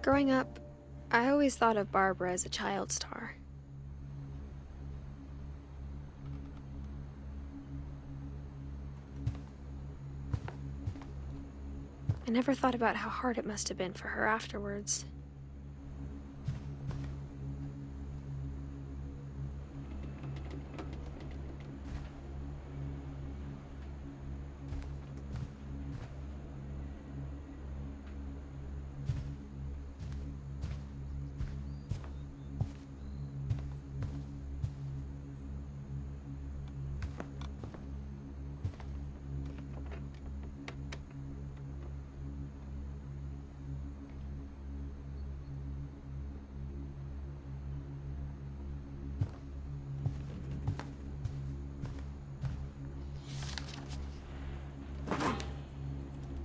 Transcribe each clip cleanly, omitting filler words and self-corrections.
Growing up, I always thought of Barbara as a child star. I never thought about how hard it must have been for her afterwards.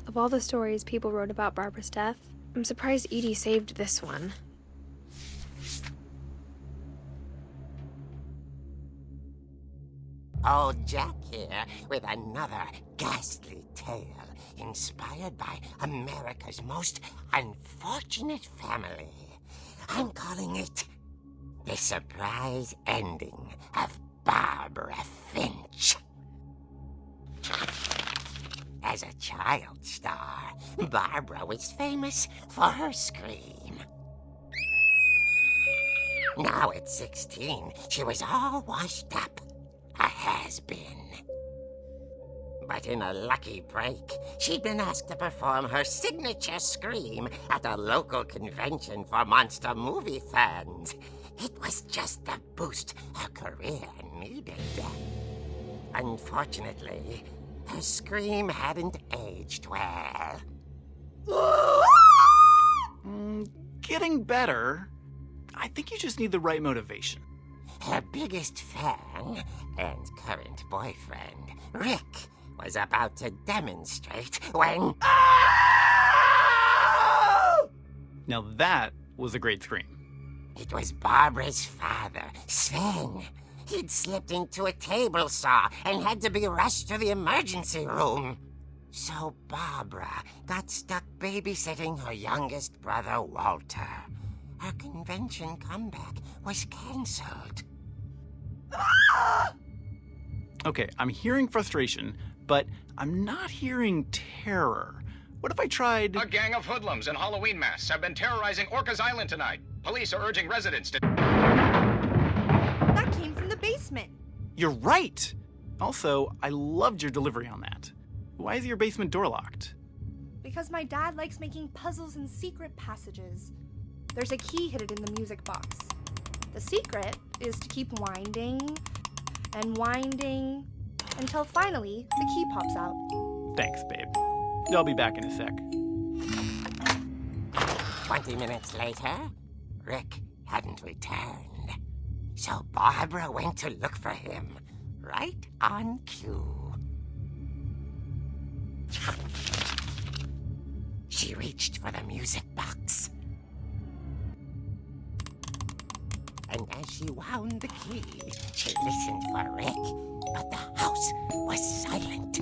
Of all the stories people wrote about Barbara's death, I'm surprised Edie saved this one. Old Jack here with another ghastly tale inspired by America's most unfortunate family. I'm calling it The Surprise Ending of Barbara Finch. As a child star, Barbara was famous for her scream. Now at 16, she was all washed up. A has-been. But in a lucky break, she'd been asked to perform her signature scream at a local convention for monster movie fans. It was just the boost her career needed. Unfortunately, her scream hadn't aged well. Getting better. I think you just need the right motivation. Her biggest fan and current boyfriend, Rick, was about to demonstrate when... Now that was a great scream. It was Barbara's father, Sven. He'd slipped into a table saw and had to be rushed to the emergency room. So Barbara got stuck babysitting her youngest brother, Walter. Her convention comeback was cancelled. Okay, I'm hearing frustration, but I'm not hearing terror. What if I tried... A gang of hoodlums in Halloween masks have been terrorizing Orcas Island tonight. Police are urging residents to... That came from the basement. You're right! Also, I loved your delivery on that. Why is your basement door locked? Because my dad likes making puzzles and secret passages. There's a key hidden in the music box. The secret is to keep winding and winding until finally the key pops out. Thanks, babe. I'll be back in a sec. 20 minutes later, Rick hadn't returned. So Barbara went to look for him, right on cue. She reached for the music box. And as she wound the key, she listened for Rick, but the house was silent.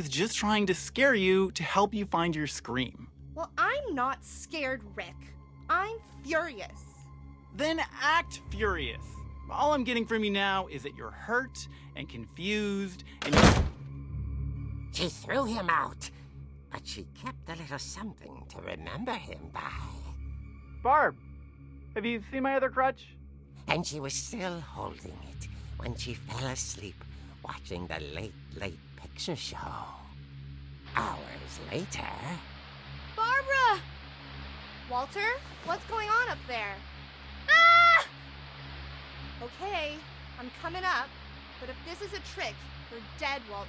was just trying to scare you to help you find your scream. Well, I'm not scared, Rick. I'm furious. Then act furious. All I'm getting from you now is that you're hurt and confused and She threw him out, but she kept a little something to remember him by. Barb, have you seen my other crutch? And she was still holding it when she fell asleep watching the late picture show. Hours later... Barbara! Walter, what's going on up there? Ah! Okay, I'm coming up, but if this is a trick, you're dead, Walter.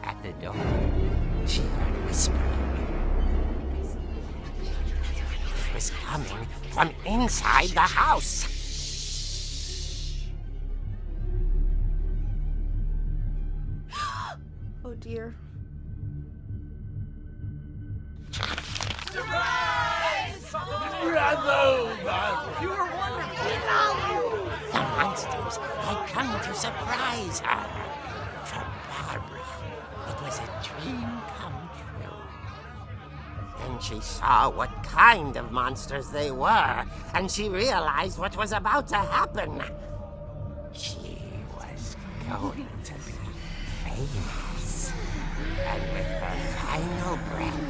At the door, she heard whispering. It was coming from inside the house. Oh dear. The monsters had come to surprise her. For Barbara, it was a dream come true. Then she saw what kind of monsters they were, and she realized what was about to happen. She was going to be famous. And with her final breath,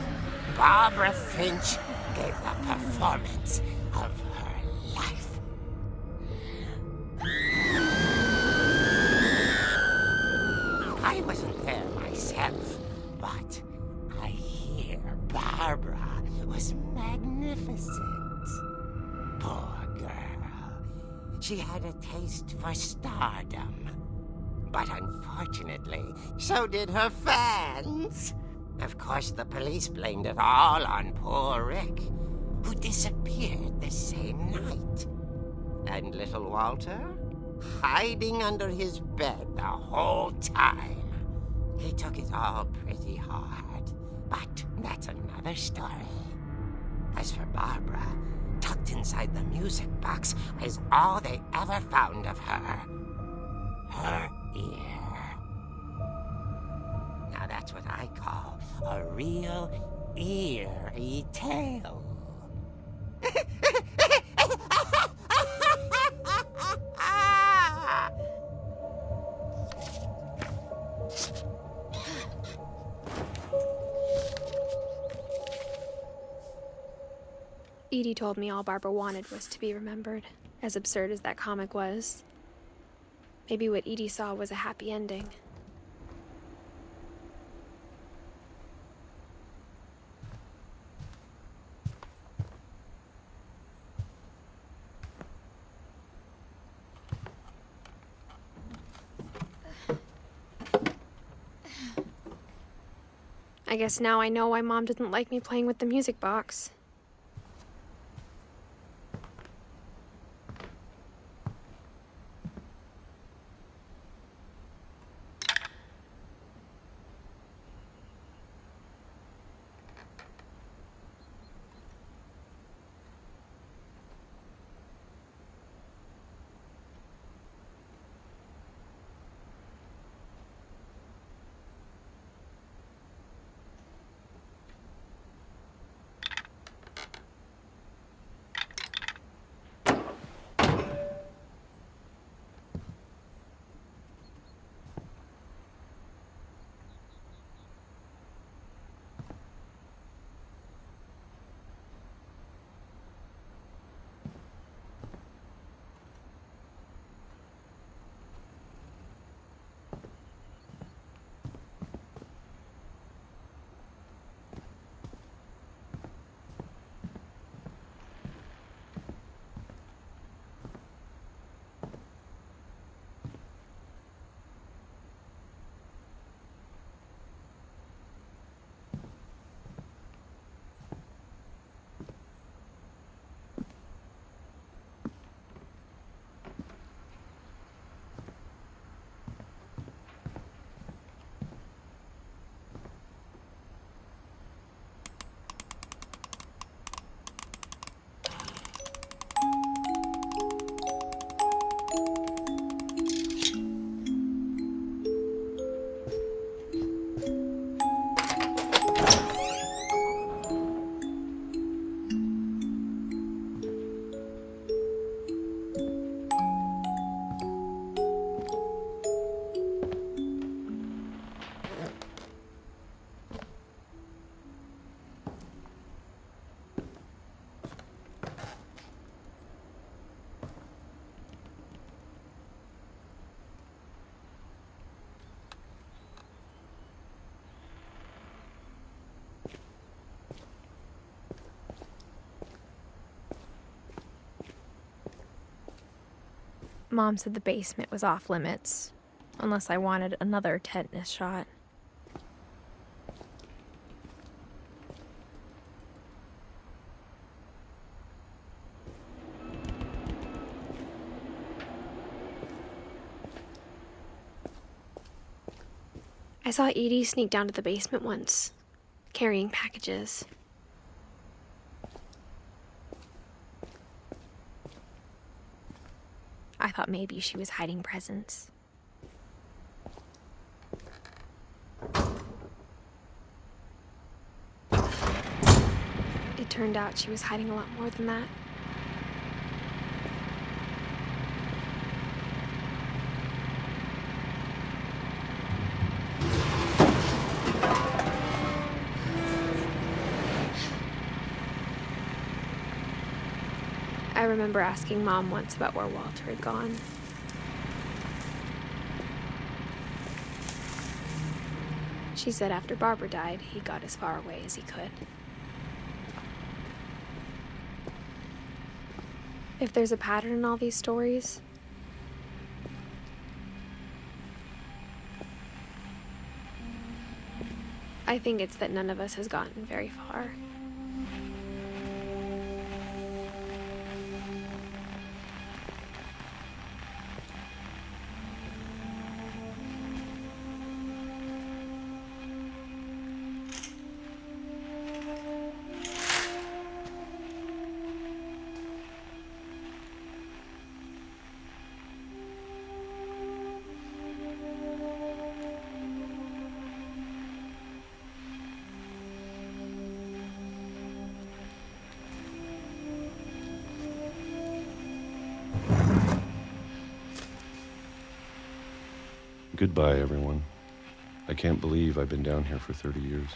Barbara Finch gave the performance of her life. I wasn't there myself, but I hear Barbara was magnificent. Poor girl. She had a taste for stardom. But unfortunately, so did her fans. Of course, the police blamed it all on poor Rick, who disappeared the same night. And little Walter? Hiding under his bed the whole time. He took it all pretty hard, but that's another story. As for Barbara, tucked inside the music box was all they ever found of her. Her ear. Now that's what I call a real eerie tale. Edie told me all Barbara wanted was to be remembered, as absurd as that comic was. Maybe what Edie saw was a happy ending. I guess now I know why Mom didn't like me playing with the music box. Mom said the basement was off limits, unless I wanted another tetanus shot. I saw Edie sneak down to the basement once, carrying packages. I thought maybe she was hiding presents. It turned out she was hiding a lot more than that. remember asking Mom once about where Walter had gone. She said after Barbara died, he got as far away as he could. If there's a pattern in all these stories, I think it's that none of us has gotten very far. Goodbye, everyone. I can't believe I've been down here for 30 years.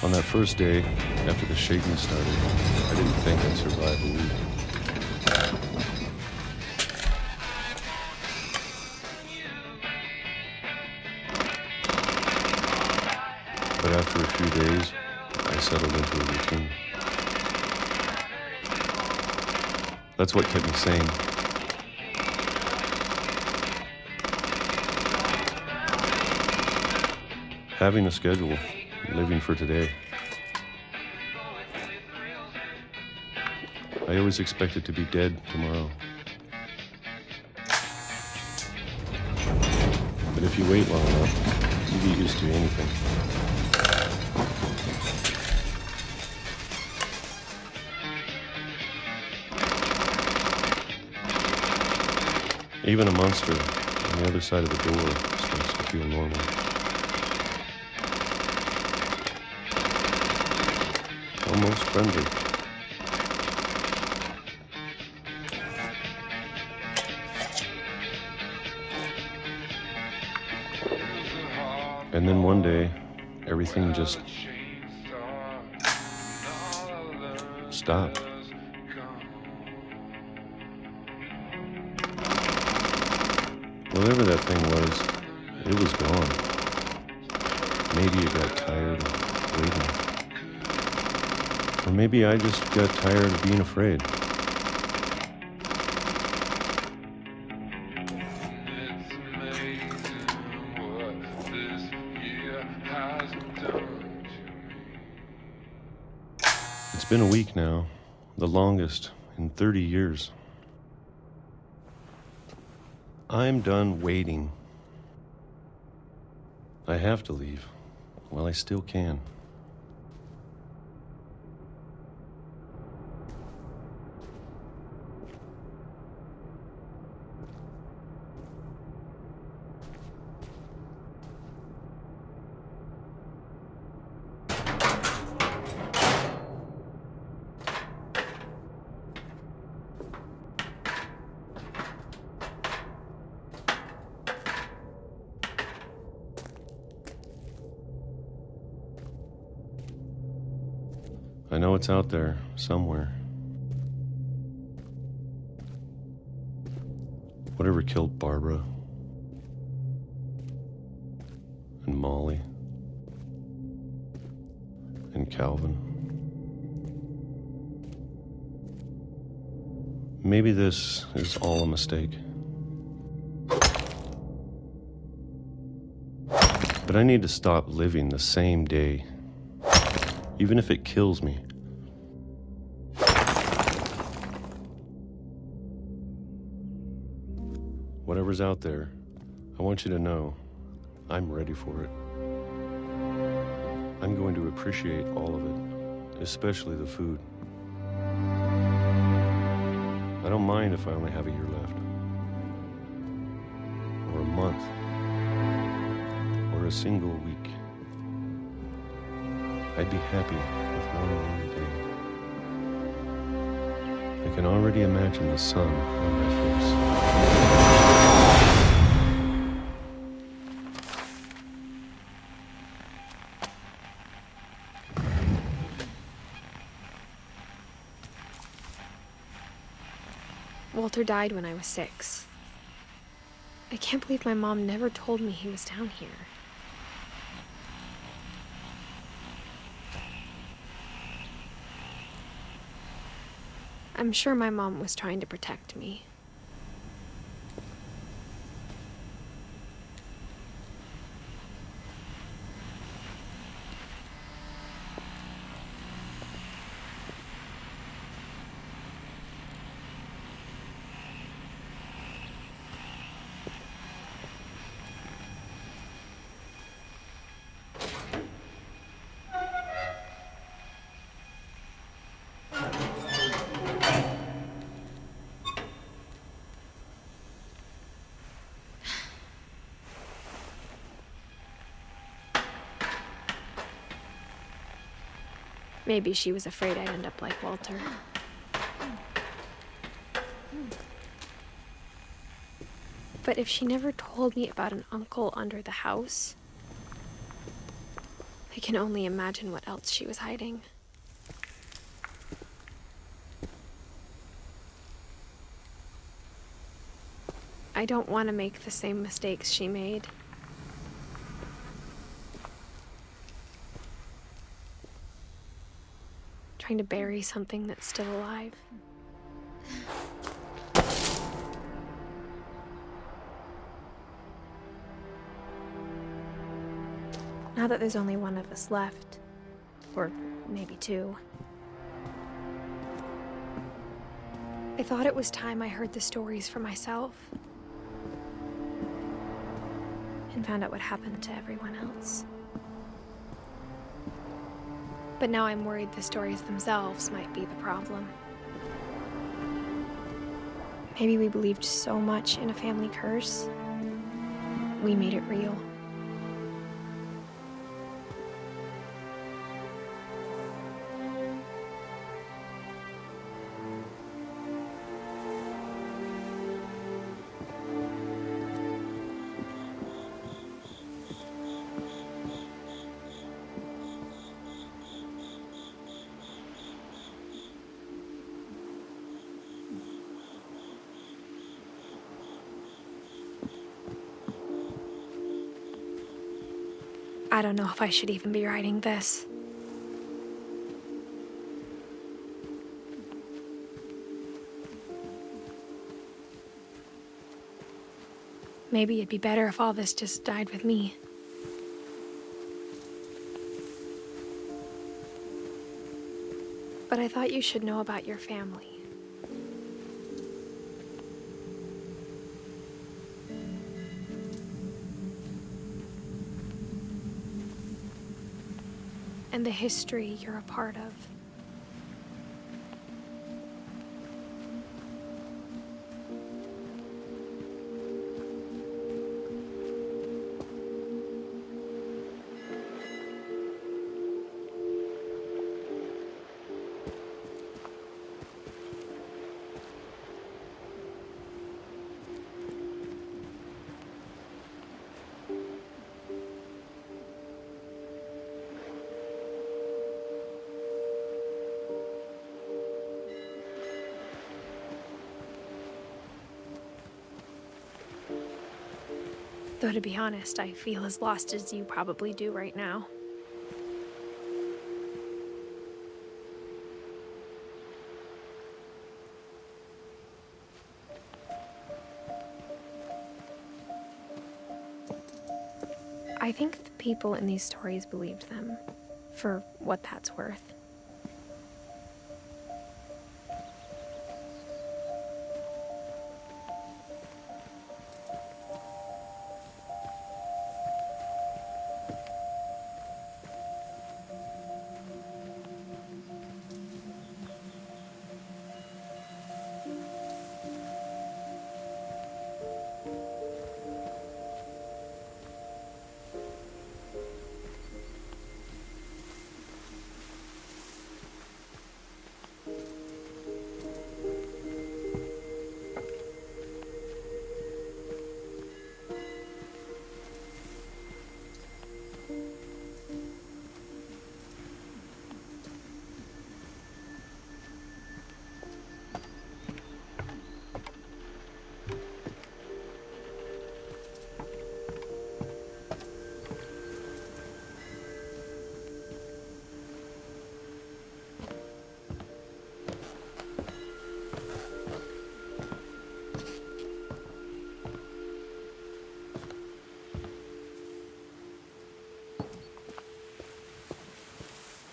On that first day, after the shaking started, I didn't think I'd survive a week. But after a few days, I settled into a routine. That's what kept me sane. Having a schedule, living for today. I always expected to be dead tomorrow. But if you wait long enough, you get used to anything. Even a monster on the other side of the door starts to feel normal. Almost friendly. And then one day, everything just stopped. Whatever that thing was, it was gone. Maybe it got tired of waiting. Or maybe I just got tired of being afraid. It's been a week now, the longest in 30 years. I'm done waiting. I have to leave while I still can. I know it's out there, somewhere. Whatever killed Barbara and Molly and Calvin. Maybe this is all a mistake. But I need to stop living the same day, even if it kills me. Whatever's out there, I want you to know I'm ready for it. I'm going to appreciate all of it, especially the food. I don't mind if I only have a year left, or a month, or a single week. I'd be happy with one more day. I can already imagine the sun on my face. Walter died when I was 6. I can't believe my mom never told me he was down here. I'm sure my mom was trying to protect me. Maybe she was afraid I'd end up like Walter. But if she never told me about an uncle under the house, I can only imagine what else she was hiding. I don't want to make the same mistakes she made. Trying to bury something that's still alive. Now that there's only one of us left, or maybe 2, I thought it was time I heard the stories for myself and found out what happened to everyone else. But now I'm worried the stories themselves might be the problem. Maybe we believed so much in a family curse, we made it real. I don't know if I should even be writing this. Maybe it'd be better if all this just died with me. But I thought you should know about your family. And the history you're a part of. Though to be honest, I feel as lost as you probably do right now. I think the people in these stories believed them, for what that's worth.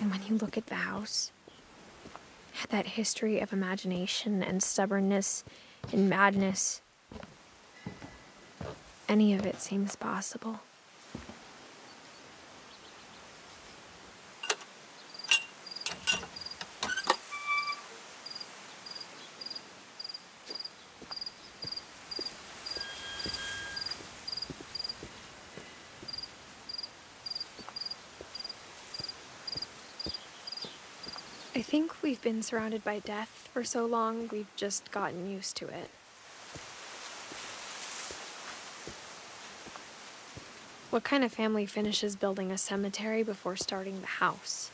And when you look at the house, that history of imagination and stubbornness and madness, any of it seems possible. I think we've been surrounded by death for so long, we've just gotten used to it. What kind of family finishes building a cemetery before starting the house?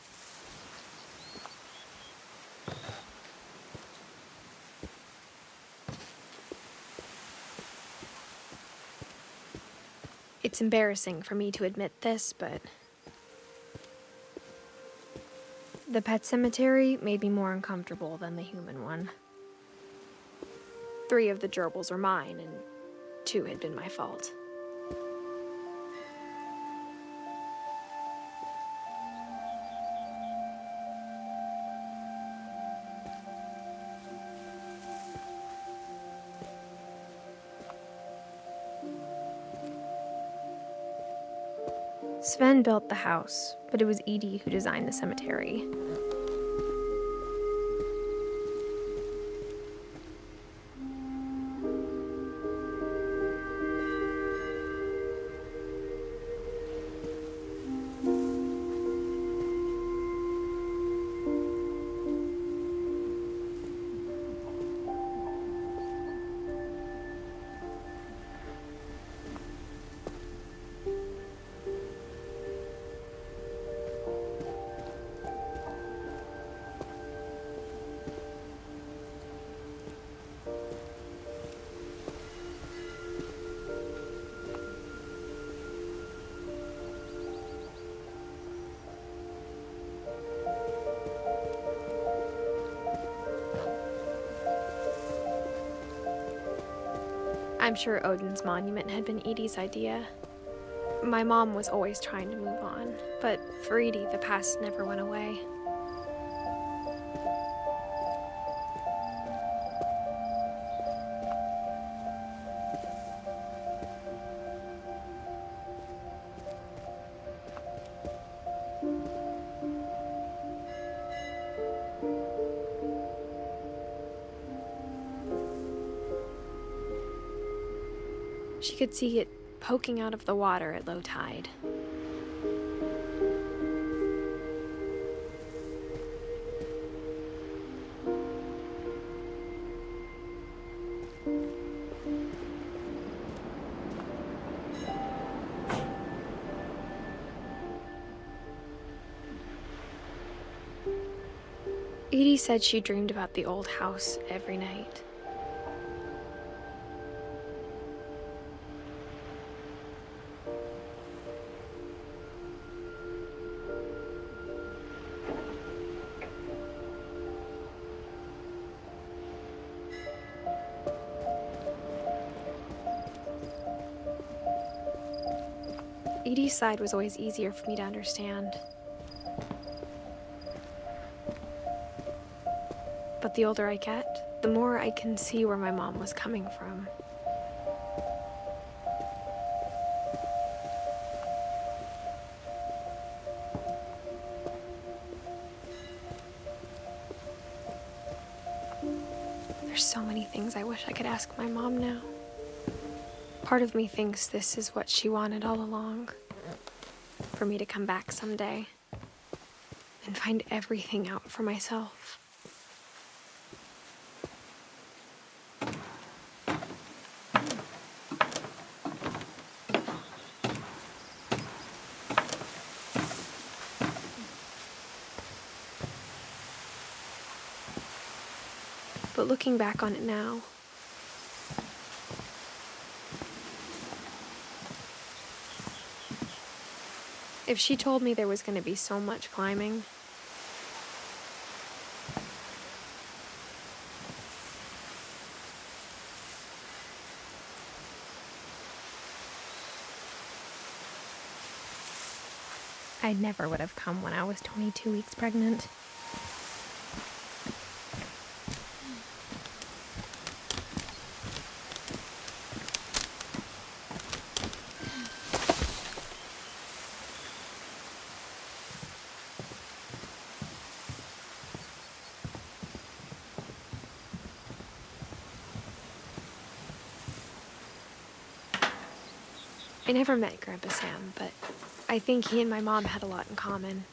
It's embarrassing for me to admit this, but the pet cemetery made me more uncomfortable than the human one. 3 of the gerbils were mine, and 2 had been my fault. Sven built the house, but it was Edie who designed the cemetery. I'm sure Odin's monument had been Edie's idea. My mom was always trying to move on, but for Edie, the past never went away. She could see it poking out of the water at low tide. Edie said she dreamed about the old house every night. Edie's side was always easier for me to understand. But the older I get, the more I can see where my mom was coming from. There's so many things I wish I could ask my mom now. Part of me thinks this is what she wanted all along. For me to come back someday and find everything out for myself. But looking back on it now, if she told me there was going to be so much climbing, I never would have come when I was 22 weeks pregnant. I never met Grandpa Sam, but I think he and my mom had a lot in common.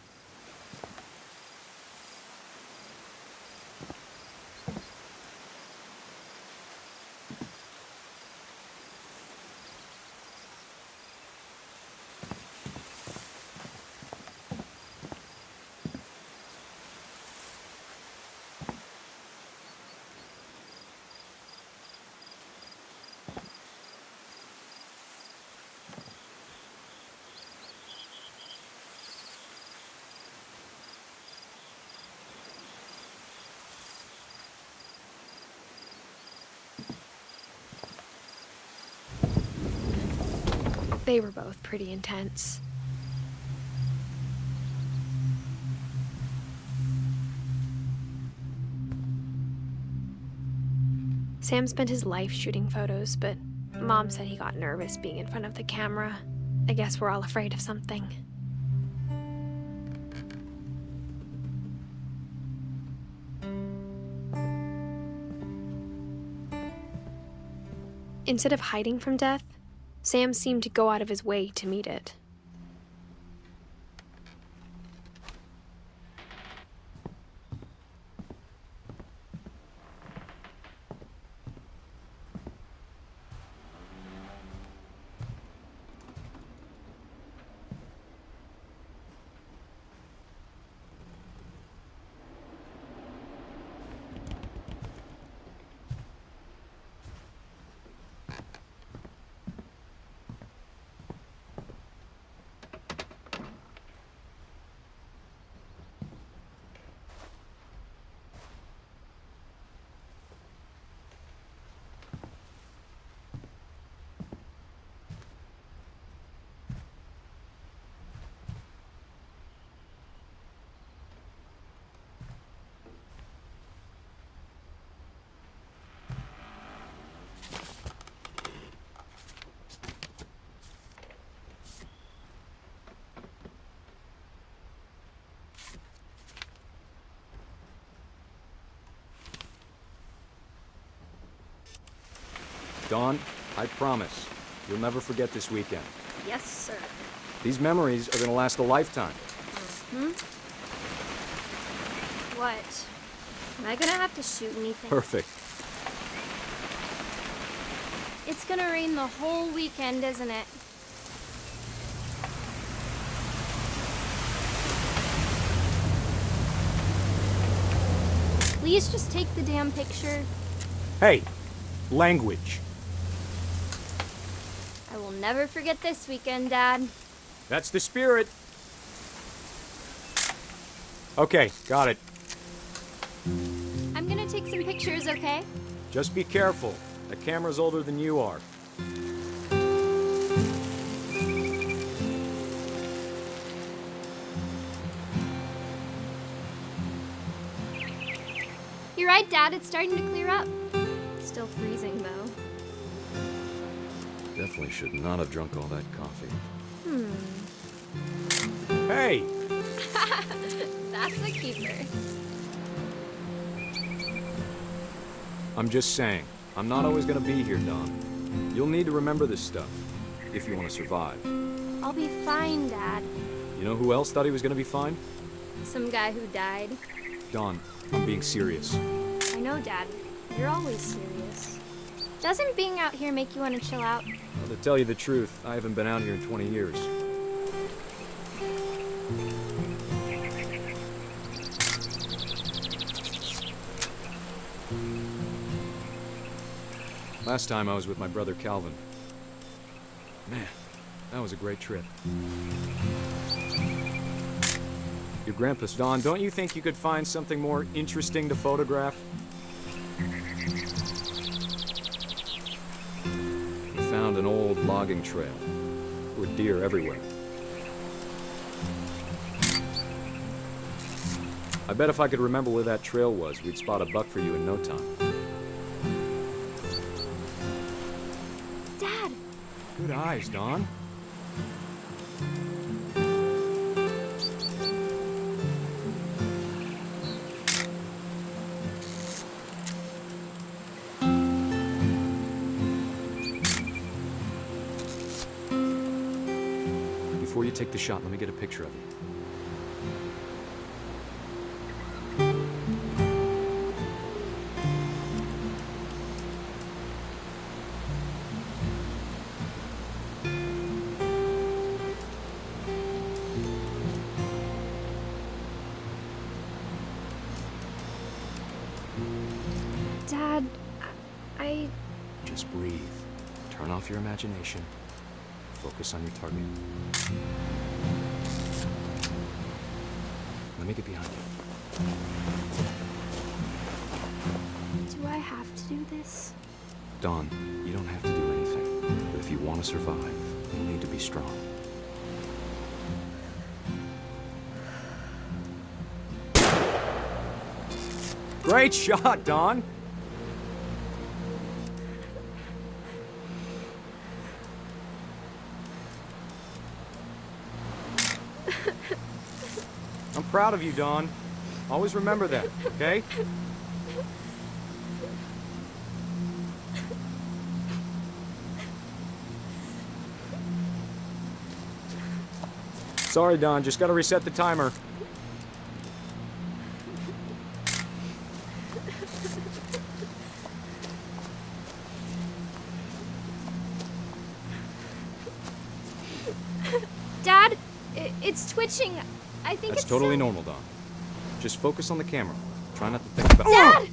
They were both pretty intense. Sam spent his life shooting photos, but Mom said he got nervous being in front of the camera. I guess we're all afraid of something. Instead of hiding from death, Sam seemed to go out of his way to meet it. Dawn, I promise, you'll never forget this weekend. Yes, sir. These memories are gonna last a lifetime. What? Am I gonna have to shoot anything? Perfect. It's gonna rain the whole weekend, isn't it? Please just take the damn picture. Hey, language. I will never forget this weekend, Dad. That's the spirit. Okay, got it. I'm gonna take some pictures, okay? Just be careful. The camera's older than you are. You're right, Dad. It's starting to clear up. Still freezing, though. Definitely should not have drunk all that coffee. Hey! That's a keeper. I'm just saying, I'm not always gonna be here, Dawn. You'll need to remember this stuff, if you want to survive. I'll be fine, Dad. You know who else thought he was gonna be fine? Some guy who died. Dawn, I'm being serious. I know, Dad. You're always serious. Doesn't being out here make you want to chill out? Well, to tell you the truth, I haven't been out here in 20 years. Last time I was with my brother Calvin. Man, that was a great trip. Your grandpa's Don, don't you think you could find something more interesting to photograph? We found an old logging trail. There were deer everywhere. I bet if I could remember where that trail was, we'd spot a buck for you in no time. Dad! Good eyes, Dawn. Before you take the shot, let me get a picture of you. Dad, I... Just breathe. Turn off your imagination. Focus on your target. Let me get behind you. Do I have to do this? Dawn, you don't have to do anything. But if you want to survive, you'll need to be strong. Great shot, Dawn! I'm proud of you, Dawn. Always remember that, okay? Sorry, Dawn. Just gotta reset the timer. Dad, it's twitching. I think That's it's totally normal, Dawn. Just focus on the camera. Try not to think about— Dad!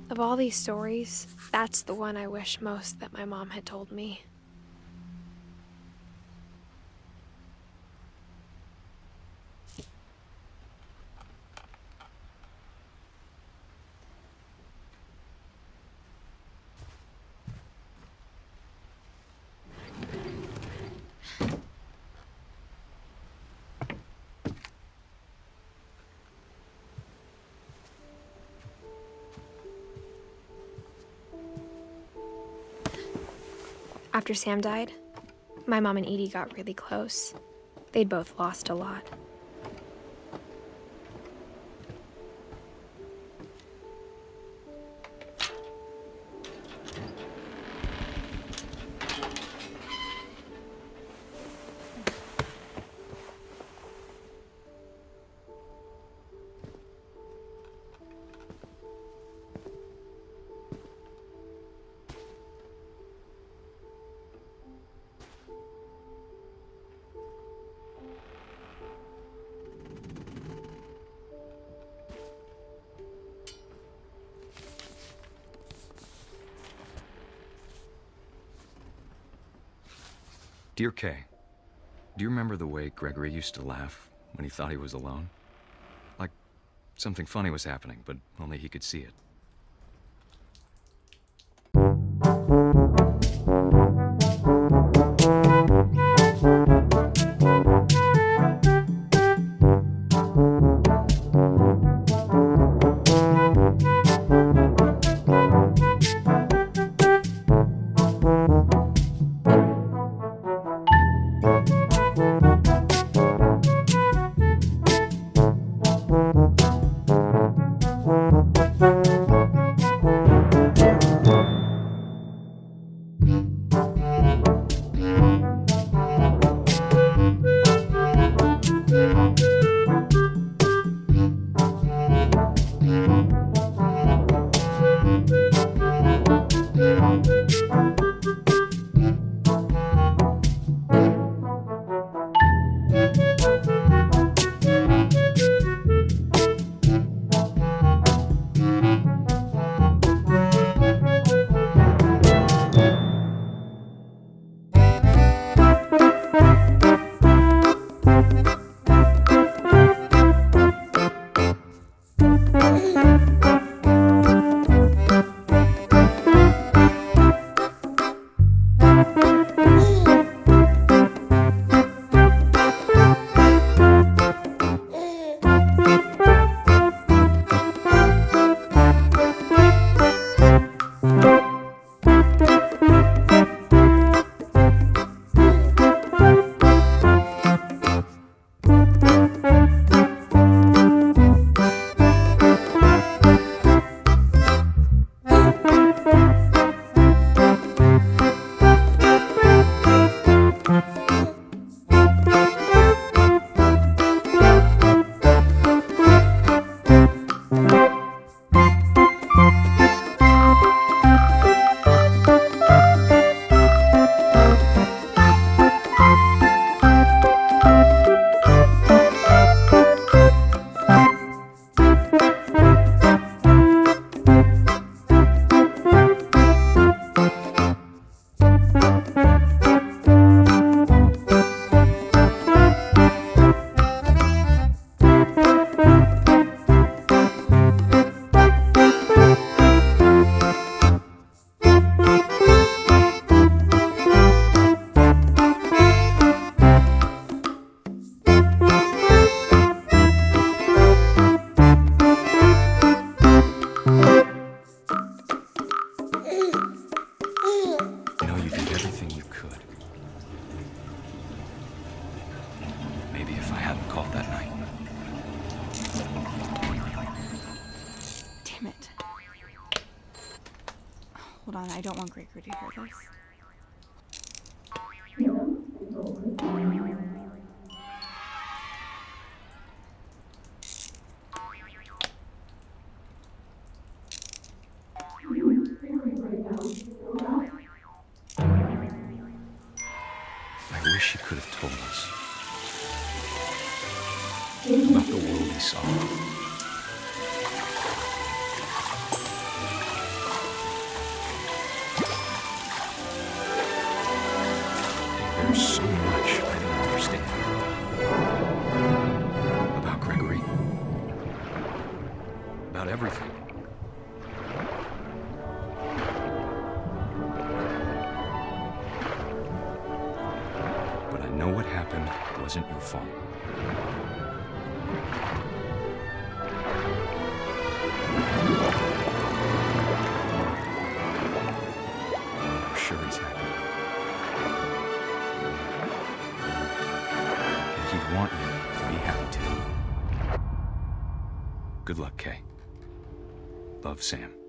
Of all these stories, that's the one I wish most that my mom had told me. After Sam died, my mom and Edie got really close. They'd both lost a lot. Dear Kay, do you remember the way Gregory used to laugh when he thought he was alone? Like something funny was happening, but only he could see it. baby if I hadn't called that night. Damn it. Hold on, I don't want Gregory to hear this. I wish he could have told us about the world he saw. There's so much I don't understand about Gregory, about everything. But I know what happened wasn't your fault. I'm sure he's happy. And he'd want you to be happy too. Good luck, Kay. Love, Sam.